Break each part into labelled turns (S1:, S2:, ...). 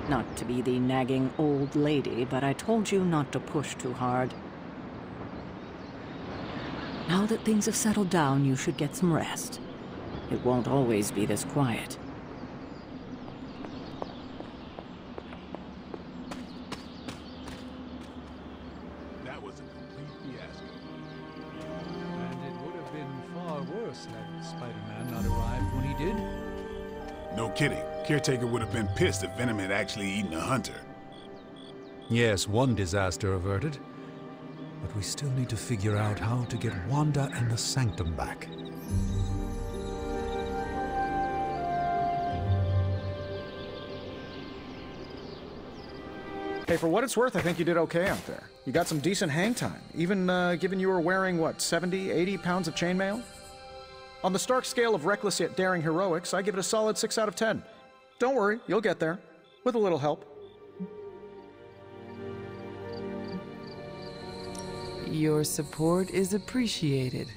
S1: Not to be the nagging old lady, but I told you not to push too hard. Now that things have settled down, you should get some rest. It won't always be this quiet.
S2: That was a complete fiasco.
S3: And it would have been far worse had Spider-Man not arrived when he did.
S2: No kidding. Caretaker would have been pissed if Venom had actually eaten a hunter.
S3: Yes, one disaster averted. But we still need to figure out how to get Wanda and the Sanctum back.
S4: Hey, for what it's worth, I think you did okay out there. You got some decent hang time, even given you were wearing, what, 70, 80 pounds of chainmail? On the Stark scale of reckless yet daring heroics, I give it a solid 6 out of 10. Don't worry, you'll get there. With a little help.
S5: Your support is appreciated.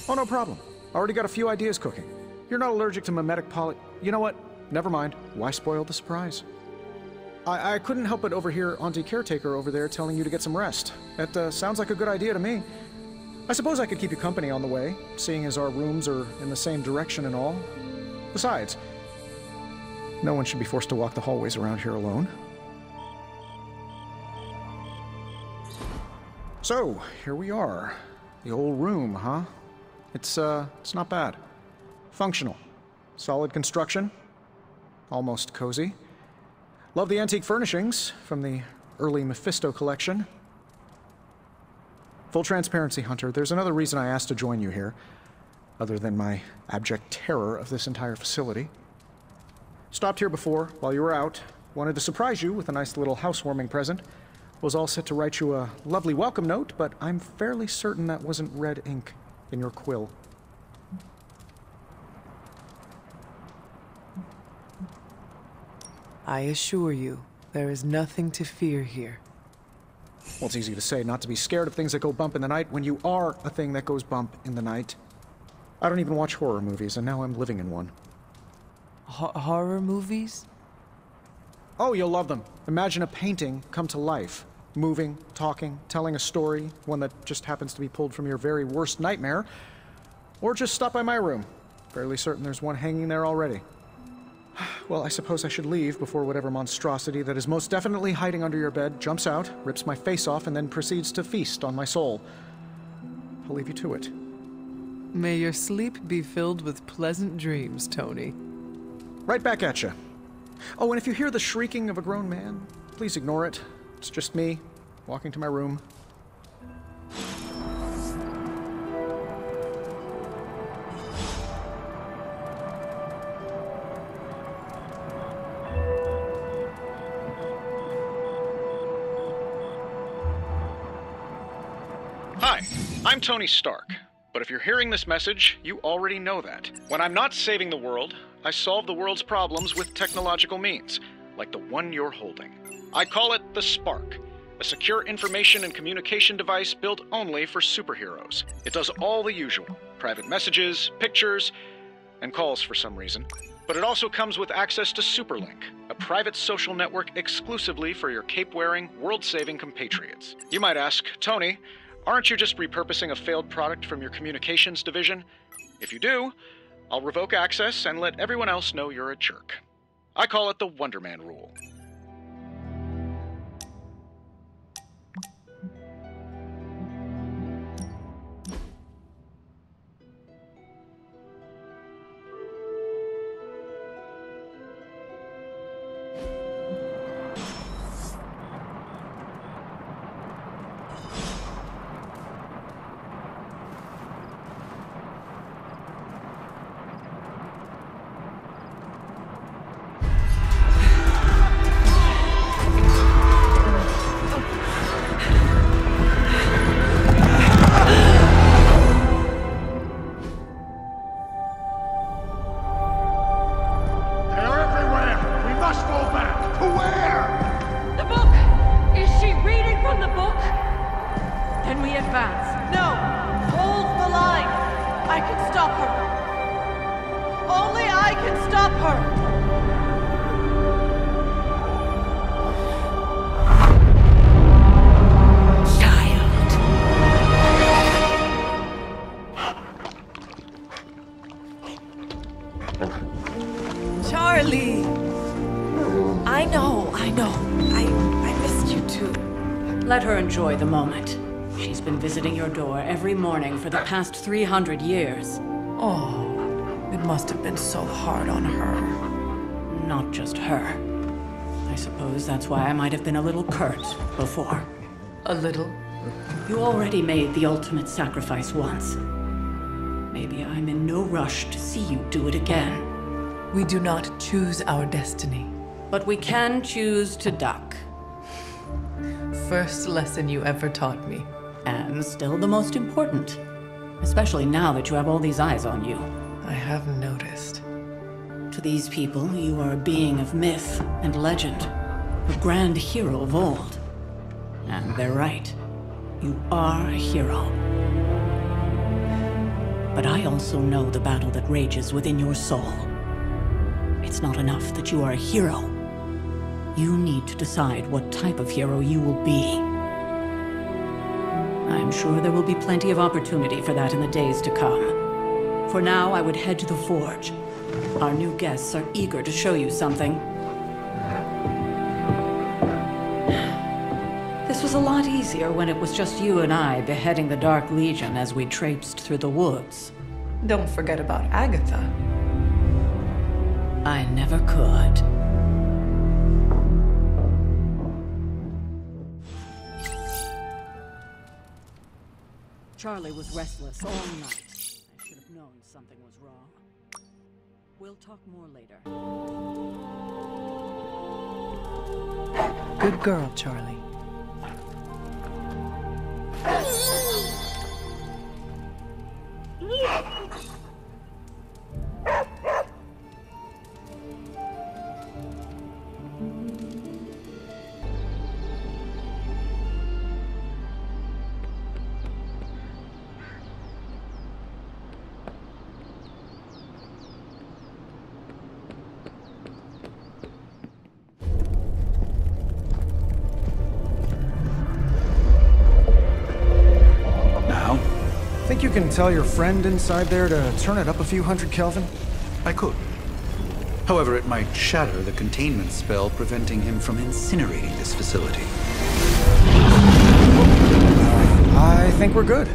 S4: Oh, no problem. Already got a few ideas cooking. You're not allergic to mimetic You know what? Never mind. Why spoil the surprise? I couldn't help but overhear Auntie Caretaker over there telling you to get some rest. That sounds like a good idea to me. I suppose I could keep you company on the way, seeing as our rooms are in the same direction and all. Besides, no one should be forced to walk the hallways around here alone. So, here we are. The old room, huh? It's not bad. Functional. Solid construction. Almost cozy. Love the antique furnishings from the early Mephisto collection. Full transparency, Hunter, there's another reason I asked to join you here, other than my abject terror of this entire facility. Stopped here before, while you were out. Wanted to surprise you with a nice little housewarming present. Was all set to write you a lovely welcome note, but I'm fairly certain that wasn't red ink in your quill.
S5: I assure you, there is nothing to fear here.
S4: Well, it's easy to say not to be scared of things that go bump in the night when you are a thing that goes bump in the night. I don't even watch horror movies, and now I'm living in one.
S5: Horror movies?
S4: Oh, you'll love them. Imagine a painting come to life. Moving, talking, telling a story, one that just happens to be pulled from your very worst nightmare. Or just stop by my room. Fairly certain there's one hanging there already. Well, I suppose I should leave before whatever monstrosity that is most definitely hiding under your bed jumps out, rips my face off, and then proceeds to feast on my soul. I'll leave you to it.
S5: May your sleep be filled with pleasant dreams, Tony.
S4: Right back at you. Oh, and if you hear the shrieking of a grown man, please ignore it. It's just me, walking to my room. Hi, I'm Tony Stark. But if you're hearing this message, you already know that. When I'm not saving the world, I solve the world's problems with technological means, like the one you're holding. I call it the Spark, a secure information and communication device built only for superheroes. It does all the usual, private messages, pictures, and calls for some reason. But it also comes with access to Superlink, a private social network exclusively for your cape-wearing, world-saving compatriots. You might ask, Tony, aren't you just repurposing a failed product from your communications division? If you do, I'll revoke access and let everyone else know you're a jerk. I call it the Wonder Man rule.
S5: Anjali! I know. I missed you too.
S1: Let her enjoy the moment. She's been visiting your door every morning for the past 300 years.
S5: Oh, it must have been so hard on her.
S1: Not just her. I suppose that's why I might have been a little curt before.
S5: A little?
S1: You already made the ultimate sacrifice once. Maybe I'm in no rush to see you do it again.
S5: We do not choose our destiny.
S1: But we can choose to duck.
S5: First lesson you ever taught me.
S1: And still the most important. Especially now that you have all these eyes on you.
S5: I have noticed.
S1: To these people, you are a being of myth and legend. A grand hero of old. And they're right. You are a hero. But I also know the battle that rages within your soul. It's not enough that you are a hero. You need to decide what type of hero you will be. I'm sure there will be plenty of opportunity for that in the days to come. For now, I would head to the forge. Our new guests are eager to show you something. This was a lot easier when it was just you and I beheading the Dark Legion as we traipsed through the woods.
S5: Don't forget about Agatha.
S1: I never could. Charlie was restless all night. I should have known something was wrong. We'll talk more later.
S5: Good girl, Charlie.
S6: Think you can tell your friend inside there to turn it up a few hundred Kelvin?
S7: I could. However, it might shatter the containment spell preventing him from incinerating this facility.
S6: I think we're good.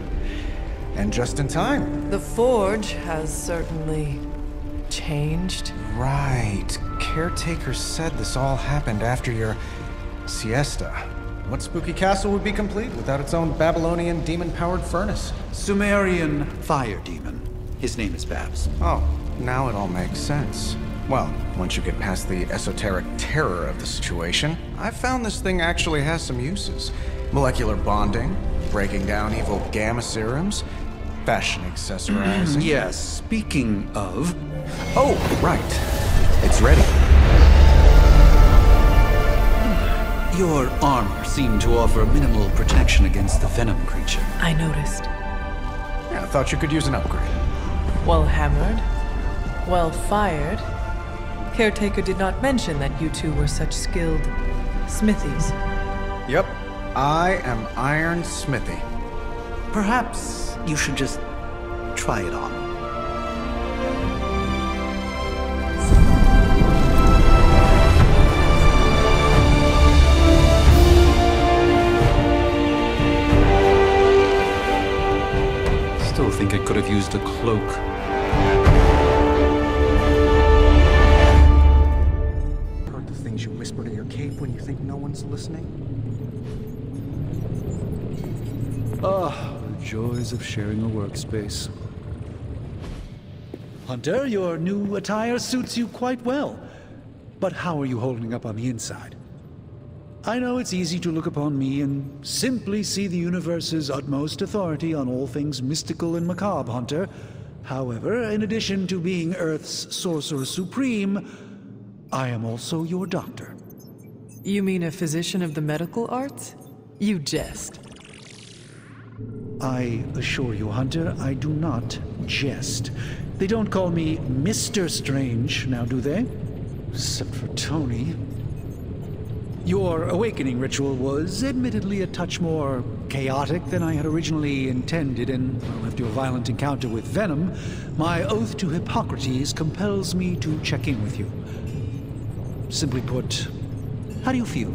S6: And just in time.
S5: The forge has certainly changed.
S6: Right. Caretaker said this all happened after your siesta. What spooky castle would be complete without its own Babylonian demon-powered furnace?
S7: Sumerian fire demon. His name is Babs.
S6: Oh, now it all makes sense. Well, once you get past the esoteric terror of the situation, I've found this thing actually has some uses. Molecular bonding, breaking down evil gamma serums, fashion accessorizing.
S7: Yes, speaking of...
S6: Oh, right. It's ready.
S7: Your armor seemed to offer minimal protection against the venom creature.
S5: I noticed.
S6: Yeah, I thought you could use an upgrade.
S5: Well hammered. Well fired. Caretaker did not mention that you two were such skilled smithies.
S6: Yep. I am Iron Smithy.
S7: Perhaps you should just try it on. Still think I could have used a cloak.
S6: Heard the things you whisper to your cape when you think no one's listening?
S3: Ah, the joys of sharing a workspace. Hunter, your new attire suits you quite well. But how are you holding up on the inside? I know it's easy to look upon me and simply see the universe's utmost authority on all things mystical and macabre, Hunter. However, in addition to being Earth's sorcerer supreme, I am also your doctor.
S5: You mean a physician of the medical arts? You jest.
S3: I assure you, Hunter, I do not jest. They don't call me Mr. Strange, now do they? Except for Tony. Your awakening ritual was admittedly a touch more chaotic than I had originally intended, and well, after your violent encounter with Venom, my oath to Hippocrates compels me to check in with you. simply put, how do you feel?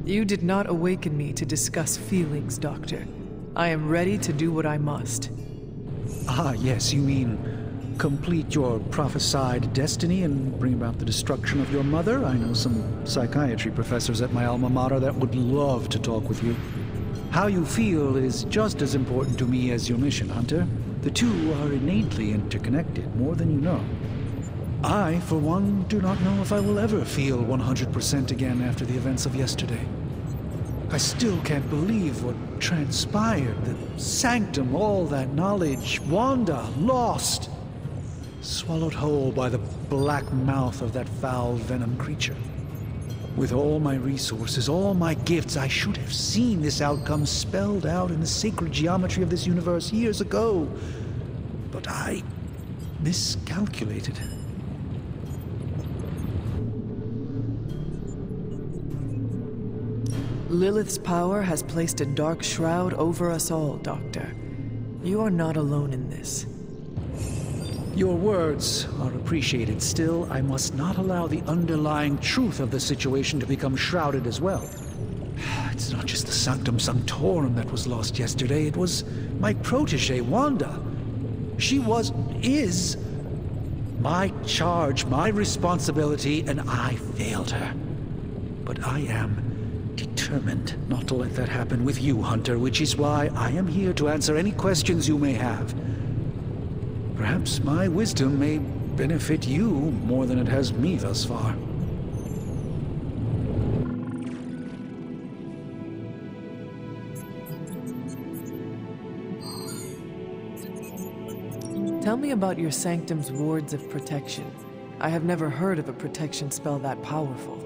S5: You did not awaken me to discuss feelings, Doctor. I am ready to do what I must.
S3: Ah, yes, you mean complete your prophesied destiny and bring about the destruction of your mother? I know some psychiatry professors at my alma mater that would love to talk with you. How you feel is just as important to me as your mission, Hunter. The two are innately interconnected, more than you know. I, for one, do not know if I will ever feel 100% again after the events of yesterday. I still can't believe what transpired. The sanctum, all that knowledge, Wanda, lost. Swallowed whole by the black mouth of that foul venom creature. With all my resources, all my gifts, I should have seen this outcome spelled out in the sacred geometry of this universe years ago. But I miscalculated.
S5: Lilith's power has placed a dark shroud over us all, Doctor. You are not alone in this.
S3: Your words are appreciated. Still, I must not allow the underlying truth of the situation to become shrouded as well. It's not just the Sanctum Sanctorum that was lost yesterday. It was my protege, Wanda. She is my charge, my responsibility, and I failed her. But I am determined not to let that happen with you, Hunter, which is why I am here to answer any questions you may have. Perhaps my wisdom may benefit you more than it has me thus far.
S5: Tell me about your Sanctum's wards of protection. I have never heard of a protection spell that powerful.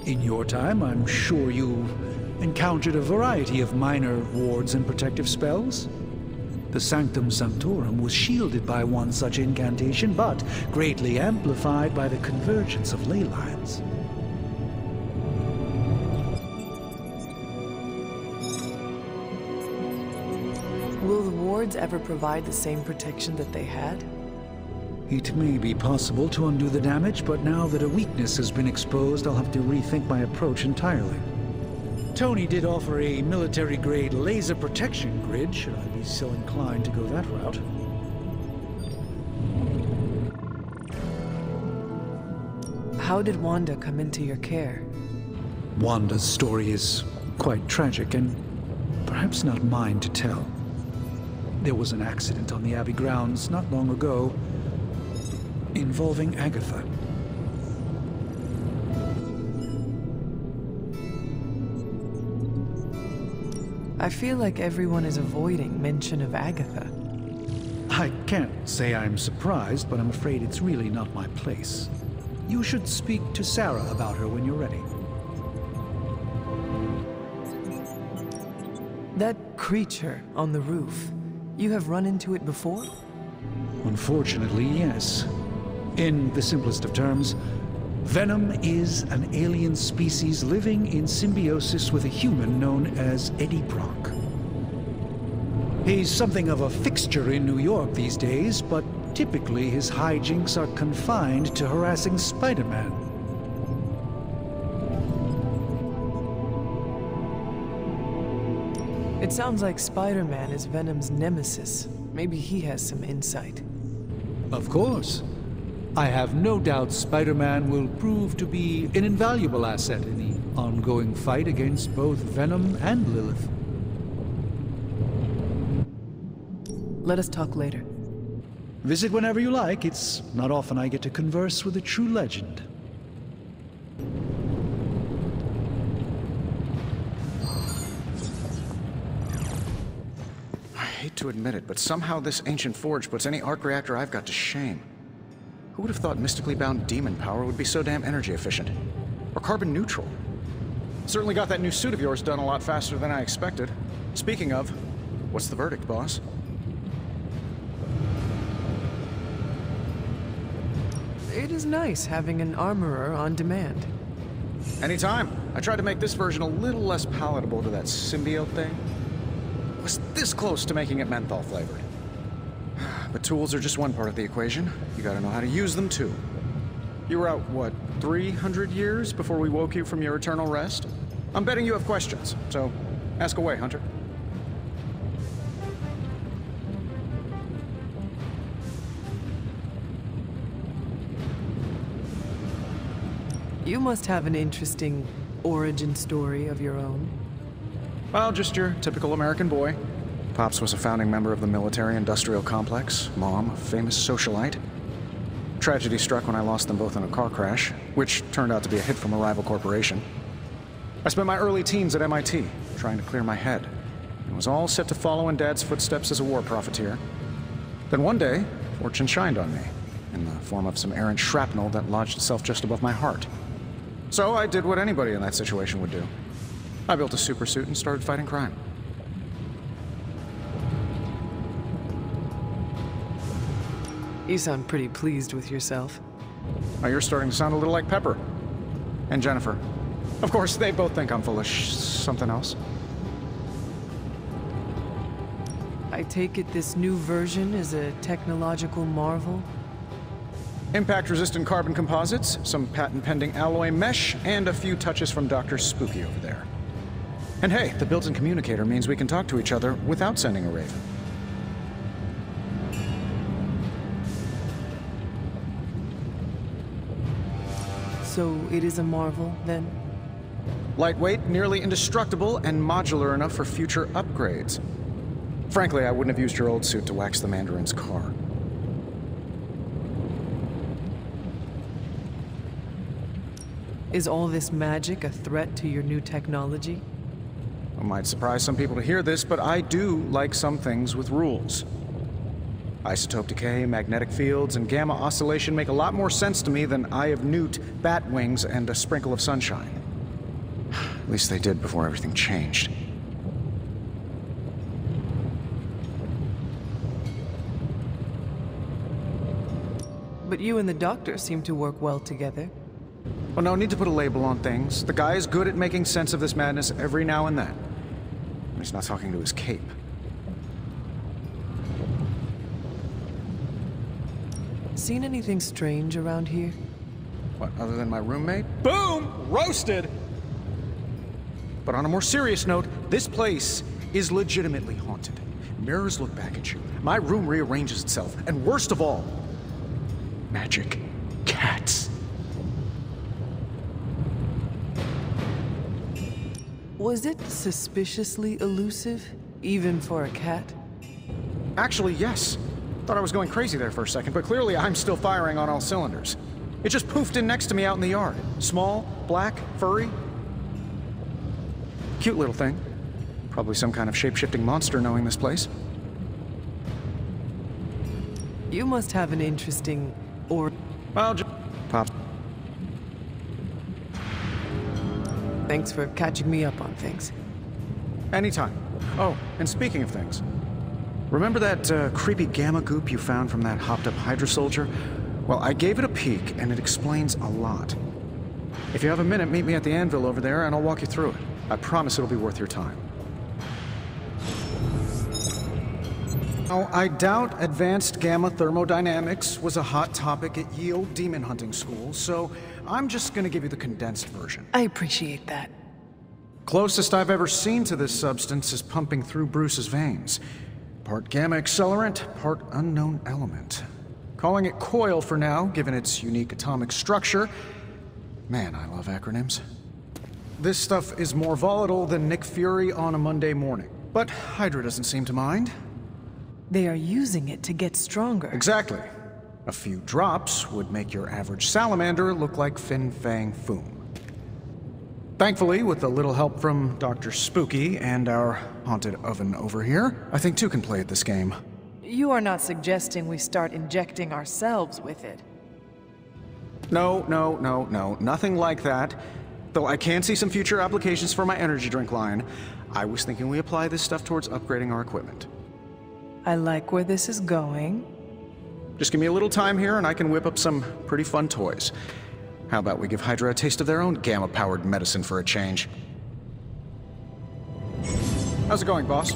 S3: In your time, I'm sure you've encountered a variety of minor wards and protective spells. The Sanctum Sanctorum was shielded by one such incantation, but greatly amplified by the convergence of ley lines.
S5: Will the wards ever provide the same protection that they had?
S3: It may be possible to undo the damage, but now that a weakness has been exposed, I'll have to rethink my approach entirely. Tony did offer a military-grade laser protection grid, should I be so inclined to go that route.
S5: How did Wanda come into your care?
S3: Wanda's story is quite tragic, and perhaps not mine to tell. There was an accident on the Abbey grounds not long ago, involving Agatha.
S5: I feel like everyone is avoiding mention of Agatha.
S3: I can't say I'm surprised, but I'm afraid it's really not my place. You should speak to Sarah about her when you're ready.
S5: That creature on the roof, you have run into it before?
S3: Unfortunately, yes. In the simplest of terms, Venom is an alien species living in symbiosis with a human known as Eddie Brock. He's something of a fixture in New York these days, but typically his hijinks are confined to harassing Spider-Man.
S5: It sounds like Spider-Man is Venom's nemesis. Maybe he has some insight.
S3: Of course. I have no doubt Spider-Man will prove to be an invaluable asset in the ongoing fight against both Venom and Lilith.
S5: Let us talk later.
S3: Visit whenever you like. It's not often I get to converse with a true legend.
S6: I hate to admit it, but somehow this ancient forge puts any arc reactor I've got to shame. Who would have thought mystically bound demon power would be so damn energy efficient? Or carbon neutral?
S4: Certainly got that new suit of yours done a lot faster than I expected. Speaking of, what's the verdict, boss?
S5: It is nice having an armorer on demand.
S4: Anytime. I tried to make this version a little less palatable to that symbiote thing.
S6: was this close to making it menthol flavored. But tools are just one part of the equation. You gotta know how to use them too. You were out, what, 300 years before we woke you from your eternal rest? I'm betting you have questions, so ask away, Hunter.
S5: You must have an interesting origin story of your own.
S6: Well, just your typical American boy. Pops was a founding member of the military-industrial complex. Mom, a famous socialite. Tragedy struck when I lost them both in a car crash, which turned out to be a hit from a rival corporation. I spent my early teens at MIT, trying to clear my head, and was all set to follow in Dad's footsteps as a war profiteer. Then one day, fortune shined on me, in the form of some errant shrapnel that lodged itself just above my heart. So I did what anybody in that situation would do. I built a supersuit and started fighting crime.
S5: You sound pretty pleased with yourself.
S6: Now you're starting to sound a little like Pepper. And Jennifer. Of course, they both think I'm full of something else.
S5: I take it this new version is a technological marvel?
S6: Impact-resistant carbon composites, some patent-pending alloy mesh, and a few touches from Dr. Spooky over there. And hey, the built-in communicator means we can talk to each other without sending a raven.
S5: So it is a marvel, then?
S6: Lightweight, nearly indestructible, and modular enough for future upgrades. Frankly, I wouldn't have used your old suit to wax the Mandarin's car.
S5: Is all this magic a threat to your new technology?
S6: It might surprise some people to hear this, but I do like some things with rules. Isotope decay, magnetic fields, and gamma oscillation make a lot more sense to me than Eye of Newt, bat wings, and a sprinkle of sunshine. At least they did before everything changed.
S5: But you and the doctor seem to work well together.
S6: Well, no need to put a label on things. The guy is good at making sense of this madness every now and then. He's not talking to his cape.
S5: Seen anything strange around here?
S6: What, other than my roommate? Boom! Roasted! But on a more serious note, this place is legitimately haunted. Mirrors look back at you. My room rearranges itself. And worst of all, magic cats.
S5: Was it suspiciously elusive, even for a cat?
S6: Actually, yes. Thought I was going crazy there for a second, but clearly I'm still firing on all cylinders. It just poofed in next to me out in the yard. Small, black, furry. Cute little thing. Probably some kind of shape-shifting monster knowing this place.
S5: You must have an interesting
S6: Well, Pop.
S5: Thanks for catching me up on things.
S6: Anytime. Oh, and speaking of things. Remember that creepy gamma goop you found from that hopped-up Hydra soldier? Well, I gave it a peek, and it explains a lot. If you have a minute, meet me at the anvil over there, and I'll walk you through it. I promise it'll be worth your time. Now, I doubt advanced gamma thermodynamics was a hot topic at ye old demon hunting school, so I'm just gonna give you the condensed version.
S5: I appreciate that.
S6: Closest I've ever seen to this substance is pumping through Bruce's veins. Part gamma accelerant, part unknown element. Calling it coil for now, given its unique atomic structure. Man, I love acronyms. This stuff is more volatile than Nick Fury on a Monday morning. But Hydra doesn't seem to mind.
S5: They are using it to get stronger.
S6: Exactly. A few drops would make your average salamander look like Fin Fang Foom. Thankfully, with a little help from Dr. Spooky and our haunted oven over here, I think two can play at this game.
S5: You are not suggesting we start injecting ourselves with it.
S6: No, nothing like that. Though I can see some future applications for my energy drink line. I was thinking we apply this stuff towards upgrading our equipment.
S5: I like where this is going.
S6: Just give me a little time here and I can whip up some pretty fun toys. How about we give Hydra a taste of their own gamma-powered medicine for a change? How's it going, boss?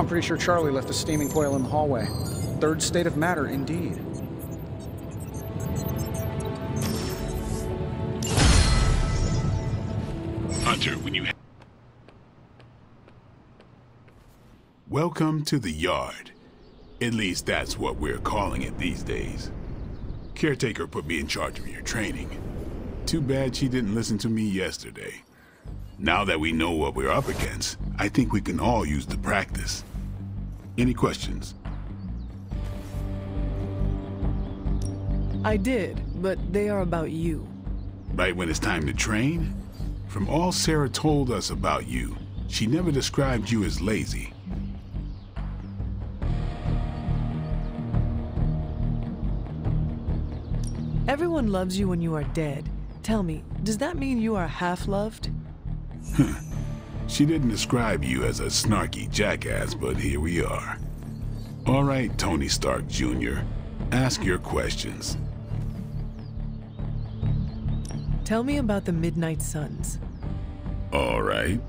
S8: I'm pretty sure Charlie left a steaming coil in the hallway. Third state of matter, indeed.
S2: Hunter, when you... Welcome to the yard. At least that's what we're calling it these days. Caretaker put me in charge of your training. Too bad she didn't listen to me yesterday. Now that we know what we're up against, I think we can all use the practice. Any questions?
S5: I did, but they are about you.
S2: Right when it's time to train? From all Sarah told us about you, she never described you as lazy.
S5: Everyone loves you when you are dead. Tell me, does that mean you are half-loved?
S2: She didn't describe you as a snarky jackass, but here we are. All right, Tony Stark Jr., ask your questions.
S5: Tell me about the Midnight Suns.
S2: All right.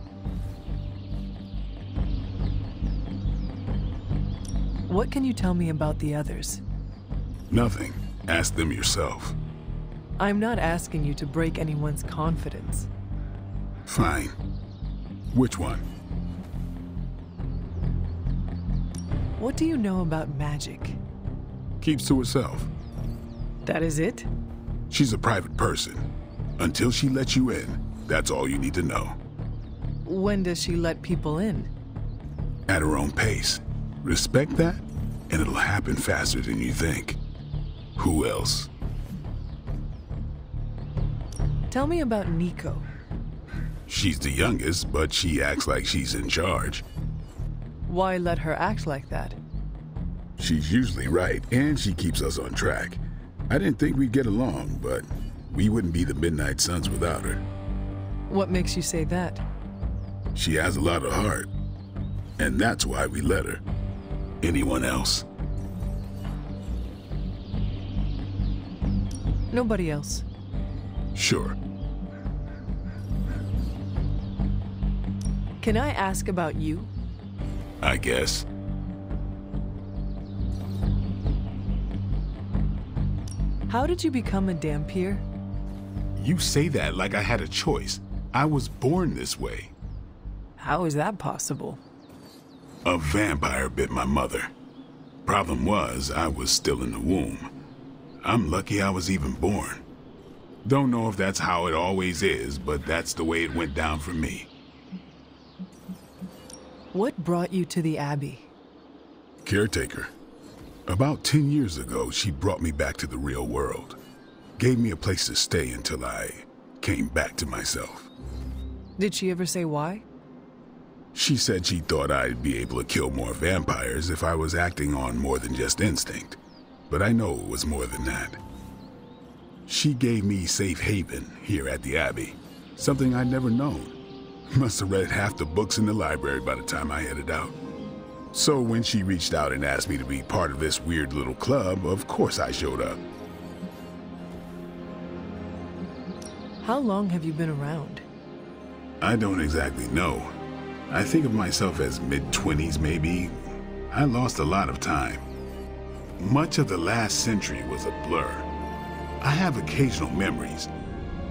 S5: What can you tell me about the others?
S2: Nothing. Ask them yourself.
S5: I'm not asking you to break anyone's confidence.
S2: Fine. Which one?
S5: What do you know about Magik?
S2: Keeps to herself.
S5: That is it?
S2: She's a private person. Until she lets you in, that's all you need to know.
S5: When does she let people in?
S2: At her own pace. Respect that, and it'll happen faster than you think. Who else?
S5: Tell me about Nico.
S2: She's the youngest, but she acts like she's in charge.
S5: Why let her act like that?
S2: She's usually right, and she keeps us on track. I didn't think we'd get along, but we wouldn't be the Midnight Suns without her.
S5: What makes you say that?
S2: She has a lot of heart, and that's why we let her. Anyone else?
S5: Nobody else.
S2: Sure.
S5: Can I ask about you?
S2: I guess.
S5: How did you become a Dhampir?
S2: You say that like I had a choice. I was born this way.
S5: How is that possible?
S2: A vampire bit my mother. Problem was, I was still in the womb. I'm lucky I was even born. Don't know if that's how it always is, but that's the way it went down for me.
S5: What brought you to the Abbey?
S2: Caretaker. About 10 years ago, she brought me back to the real world. Gave me a place to stay until I came back to myself.
S5: Did she ever say why?
S2: She said she thought I'd be able to kill more vampires if I was acting on more than just instinct. But I know it was more than that. She gave me safe haven here at the Abbey, something I'd never known. Must have read half the books in the library by the time I headed out. So when she reached out and asked me to be part of this weird little club, of course I showed up.
S5: How long have you been around?
S2: I don't exactly know. I think of myself as mid-20s maybe. I lost a lot of time. Much of the last century was a blur. I have occasional memories,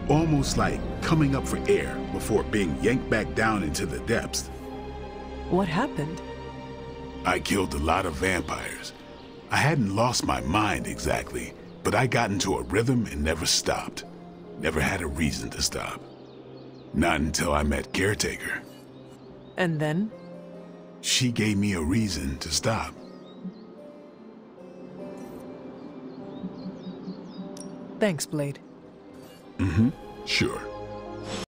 S2: almost like coming up for air before being yanked back down into the depths.
S5: What happened?
S2: I killed a lot of vampires. I hadn't lost my mind exactly, but I got into a rhythm and never stopped. Never had a reason to stop. Not until I met Caretaker.
S5: And then?
S2: She gave me a reason to stop.
S5: Thanks, Blade.
S2: Sure.